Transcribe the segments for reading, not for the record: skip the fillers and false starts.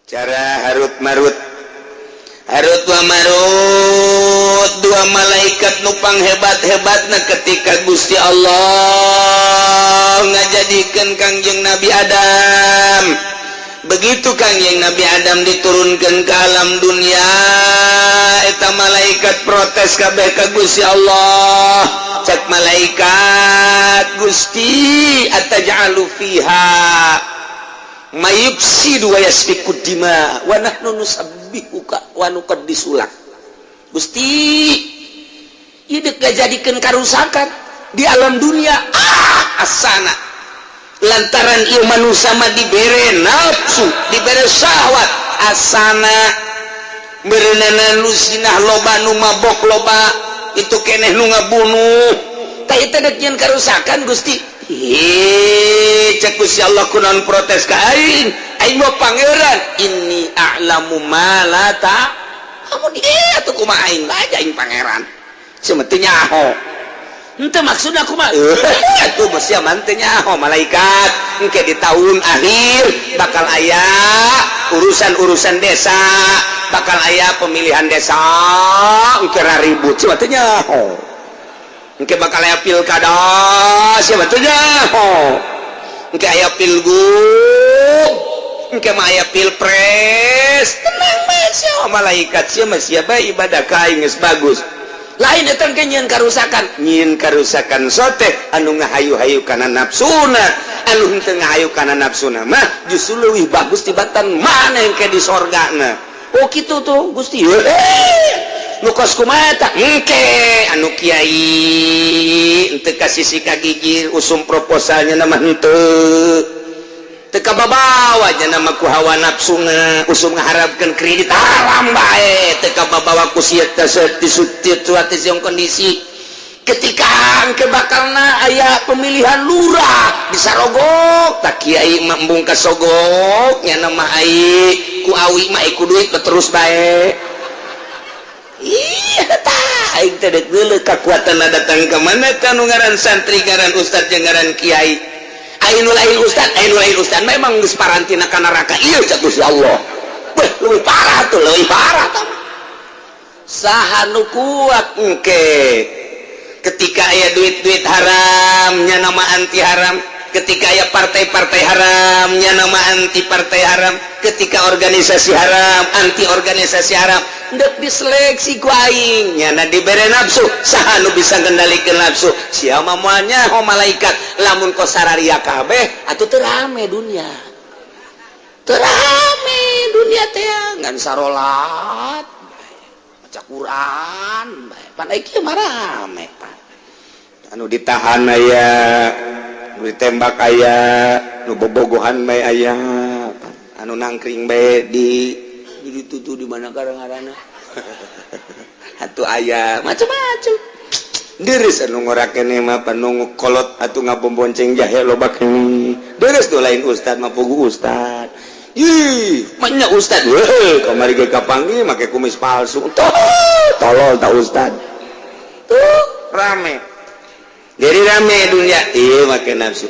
cara Harut Marut wa Marut, dua malaikat nupang hebat-hebatna ketika Gusti Allah ngajadikeun Kangjeng Nabi Adam. Begitu Kangjeng Nabi Adam diturunkan ke alam dunia, eta malaikat protes kabeh ka Gusti Allah. Cek malaikat, Gusti ataj'alu fiha mayufsidu wa yasfiku dima wa nahnu nusabbihuka wa nuqaddisu lak. Gusti, ieu deuk ngajadikeun karusakan di alam dunia. Asana lantaran ieu manusia mah dibere nafsu, dibere syahwat, asana berenana nu sinah loba, nu mabok loba, itu keneh nu ngabunuh. Tah eta deuk nyeun karusakan Gusti. Cek Gusti Allah kunaon protes ka aing mah pangeran, inni a'lamu ma la ta. Kamu dia atuh kumaha aing bae aing pangeran. Semeti nyaho. Henteu maksudna kumaha? Atuh mesti mah teu nyaho malaikat. Engke di tahun akhir bakal aya urusan-urusan desa, bakal aya pemilihan desa, engke ribut semeti nyaho. Engke bakal aya pilkada, siapa tuh nyaho. Engke aya pilgub, engke mah aya pilpres. Tenang mah sia malaikat sia mah sia bae ibadah ka aing geus bagus. Lain eta engke nyieun karusakan sote anu ngahayu-hayu kana nafsuna, anu henteu ngahayu kana nafsuna mah justru leuwih bagus tibatan mana engke di sorgana. Oh kitu tuh Gusti. Nukos kumata engke anu kiai ente kasih sika gigir usum proposalnya nama henteu teka babawa nya nama ku hawa nafsuna usum ngaharapkeun kredit haram bae teka babawa ku sieu teh situasi kondisi ketika engke bakalna aya pemilihan lurah di Sarogok tak kiai mah embung ka Sogok nya nama ai ku awi mah ku duit terus bae. Iya tah aing teh deuk geuleuh kakuatanna datang ka mana kanu ngaran santri ngaran ustad jeung ngaran kiai. Aing nu lain ustad memang geus parantina ka neraka ieu cak Gusti Allah. Beh leuwih parah tuh leuwih parah tah. Saha nu kuat engke ketika aya duit-duit haram nya nama anti haram, ketika aya partai-partai haram nya nama anti partai haram, ketika organisasi haram anti organisasi haram. Ndek diseleksi ku aing nyana dibere nafsu, saha nu bisa ngendalikeun nafsu? Sia mah moal nyaho malaikat lamun ko sararia kabeh atuh teu rame dunia. Teu rame dunia teh ngan sarolat, maca Quran bae. Pan kieu mah rame pan. Anu ditahan aya, nu ditembak aya, nu bobogohan bae aya, anu nangkring bae ditutu di mana kadang-kadang atuh aya macam-macam deres anu ngorakene mah panu kolot atuh ngabombonceng jahe loba kene deres tuh lain ustad mah pugu ustad ih manya ustad kamari ge kapanggih make kumis palsu tolol ta ustad tuh rame jadi rame dunia ieu make nafsu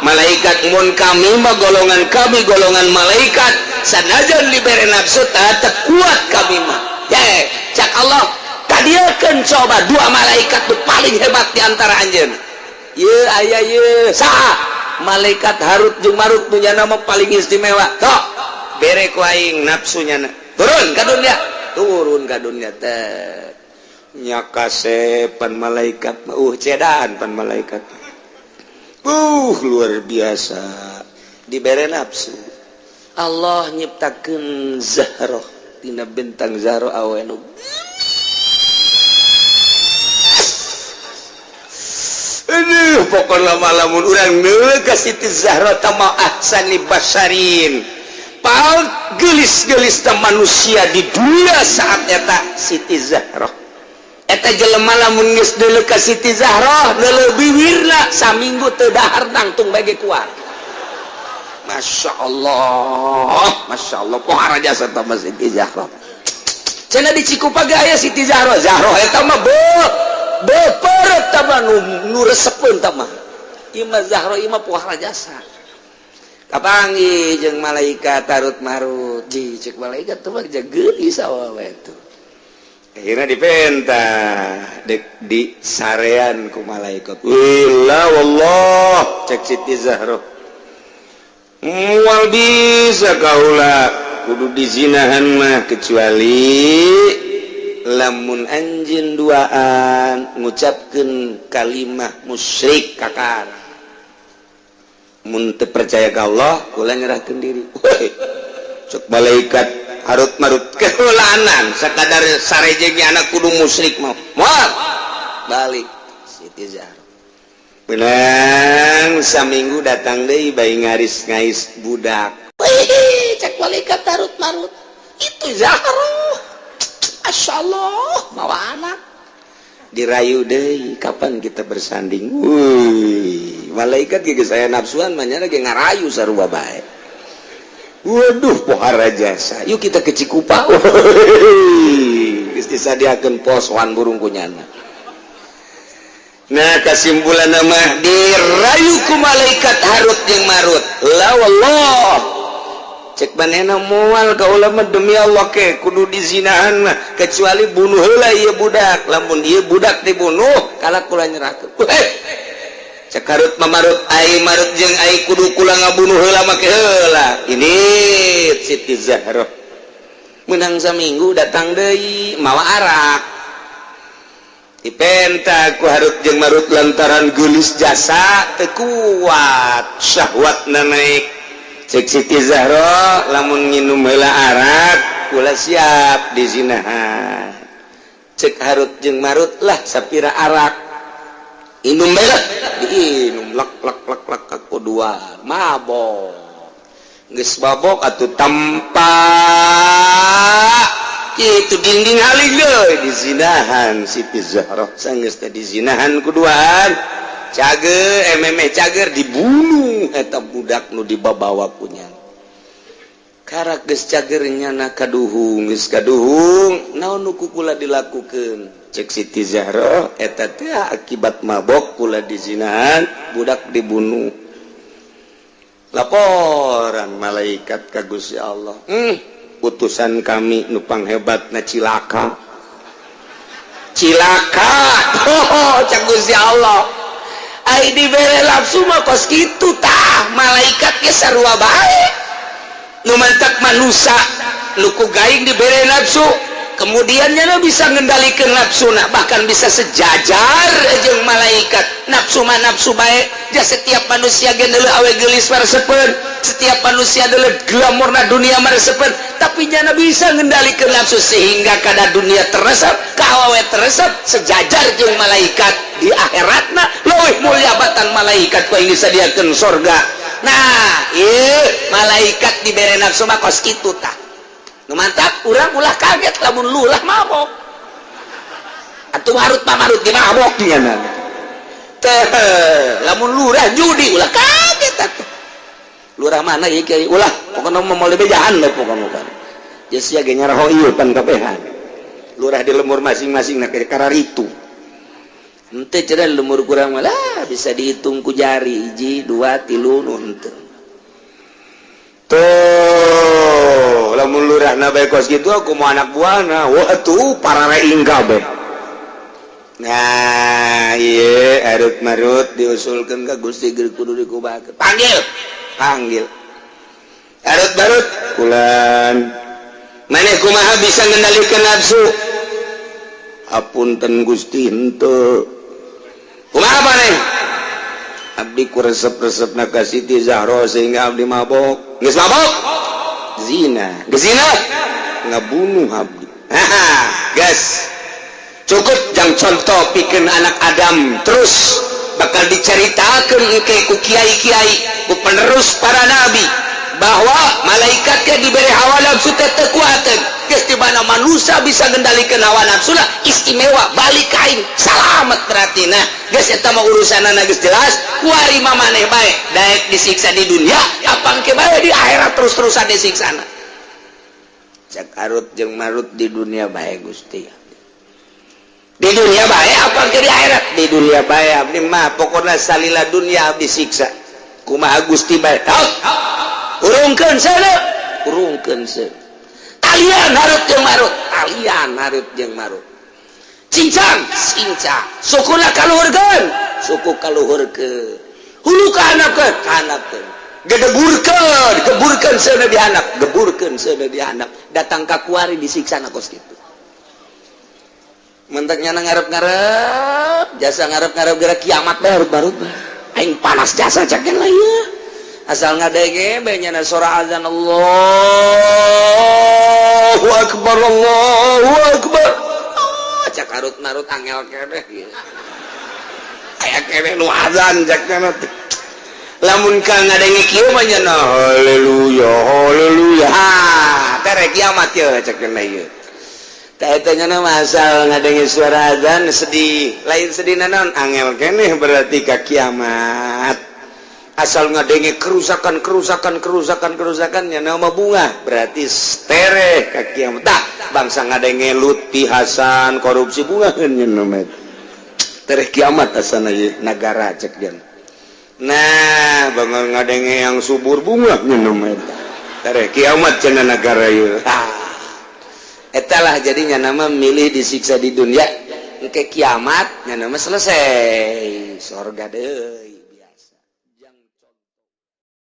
malaikat mun kami mah golongan kami golongan malaikat sanajan dibere nafsu tetap kuat kami mah ya cak Allah kadieukeun coba dua malaikat tu paling hebat di antara anjeun ieu aya ieu saha malaikat Harut jeung Marut nu nya nama paling istimewa tok bere ku aing nafsunya turun ka dunia teh nya kasepan malaikat mah cedan pan malaikat luar biasa dibere nafsu. Allah nyiptakeun Zahroh tina bentang Zahroh awe nu aduh pokona malamun urang neueuh ka Siti Zahroh tamah ahsani basarin paling gelis-gelis manusia di dunia saat eta Siti Zahroh. Eta jelema lamun geus deuleu ka Siti Zahroh deuleu bibirna saminggu teu dahar nangtung bage kuat. Masya Allah pohara jasa tambah Siti Zahroh. Cenah di Cikupa aya Siti Zahroh. Zahroh eta mah beupeureuh tamah nu resepeun tamah. Ieu mah Zahroh ieu mah pohara jasa. kapanggih jeung malaikat tarut marut ji cek malaikat tuh mah geuli sawawa itu akhirnya dipenta dek di sarean ku malaikat willa wallah cek Siti Zahra mual bisa kaula kudu dizinahan mah kecuali lamun anjeun duaan ngucapkeun kalimah musyrik kakara mun teu percaya ka Allah kula nyerahkeun diri cek malaikat harut marut keulanan sakadar sarejeng anak kudu musyrik mah moal balik Siti Zahra benang saminggu datang deui bayi ngaris ngais budak cek malaikat harut marut itu Zahra masyaallah mawa anak dirayu deui kapan kita bersanding malaikat ge saya nafsuan mah nya ge ngarayu sarua bae waduh pohara jasa yuk kita ke Cikupa geus disadiakeun pos wan burung kunyana nah kesimpulan mah dirayu ku malaikat harut jeung marut la wallah cek manehna moal ka ulama demi Allah ke kudu dizinahan mah kecuali bunuh heula ieu budak lamun ieu budak dibunuh kalak kula nyerahkeun cek harut mamarut ai marut jeung ai kudu kula ngabunuh heula make heula ini Siti Zahra menang saminggu datang deui mawa arak dipenta ku harut jeung marut lantaran geulis jasa teu kuat syahwatna naik cek Siti Zahra lamun nginum heula arak kula siap dizinahan cek harut jeung marut lah sapira arak inum belah diinum lak kedua mabok geus babok atuh tampak kitu dinding haling deui dizinahan Siti Zahra sanggeus teh dizinahan kuduaan cager memeh cager dibunuh eta budak nu dibabawa kunyang karak geus cager nyana kaduhung geus kaduhung naon nu kula dilakukeun cek Siti Zahra eta teh akibat mabok kula dizinahan budak dibunuh laporan malaikat ka Gusti Allah utusan kami nu panghebatna cilaka cek Gusti Allah ai dibere nafsu mah kos kitu tah malaikat ge sarua bae nu mantak manusia nu ku gaing dibere nafsu kemudiannya lo bisa ngendalikan nafsuna bahkan bisa sejajar jeung malaikat nafsu mah nafsu baik dia setiap manusia gen deuleu awe geulis maresepeun setiap manusia deuleu glamorna dunia maresepeun tapi nya bisa ngendalikan nafsu sehingga kada dunia teresep ka awewe teresep sejajar jeung malaikat di akhiratna leuwih mulia batan malaikat ku ingin sadiakeun surga nah ieu malaikat dibere nafsu mah kos kitu tah nu mantap urang ulah kaget lamun lulah mabok atuh harut pamarut ge mabok nyana teh lamun lurah judi ulah kaget atuh lurah mana ieu kieu ulah pokona moal bejahan we pokona kan geus sia ge nyaraho ieu pan kabehan lurah di lemur masing-masing na kararitu henteu cenah lemur kurang mah lah bisa dihitung ku jari 1 2 3 nu henteu tuh lamun lurah na bae kos kitu aku mau anak buahna wah tuh parareing kabeh nah ieu harut marut diusulkeun ka Gusti geus kudu dikubakeun panggil harut marut kulan maneh kumaha bisa ngendalikeun nafsu hapunten Gusti henteu kumaha maneh abdi ku resep-resepna ka Siti Zahra sehingga abdi mabok geus mabok zina geus zina ngabunuh abdi geus cukup jang contoh pikeun anak Adam terus bakal diceritakeun engke ku kiai-kiai ku penerus para nabi bahwa malaikatnya diberi hawa nafsu teh teu kuateun geus di mana manusia bisa ngendalikeun hawa nafsuna istimewa balik kain salamet berarti nah geus eta mah urusanna geus jelas kuari mah maneh bae daek disiksa di dunia apang ke bae di akhirat terus-terusan disiksana cek harut jeung marut di dunia bae Gusti di dunia bae apang ke di akhirat di dunia bae abdi mah pokona salila dunia abdi siksa kumaha Gusti bae urungkeun seuleuh urungkeun seuleuh talian harut jeung marut cincang sukuna kaluhurkeun suku kaluhurkeun hulu ka handapkeun geburkeun seuneu di handap datang ka kuari disiksa na kos kitu menteknya ngarep-ngarep jasa ngarep-ngarep geura kiamat bae harut-harut aing panas jasa cakeun lah ieu asal ngadege bae nyana sora azan Allahu akbar cak harut-marut angel keneh ieu aya keneh nu azan cak kana lamun ka ngadenge kieu mah nyana haleluya tere kiamat ye cek kana ieu tah eta nyana masal ngadenge suara azan sedih lain sedih naon angel keneh berarti ka kiamat asal ngadenge kerusakan nyana mah bunga berarti tere ka kiamat tah bangsa ngadenge Lutfi Hasan korupsi bunga nyana mah tere kiamat asana ieu nagara cek jan nah bangal ngadenge yang subur bunga nyana tere kiamat cenah negara ieu etalah jadinya nama milih disiksa di dunia engke kiamat nya nama selesai sorga deui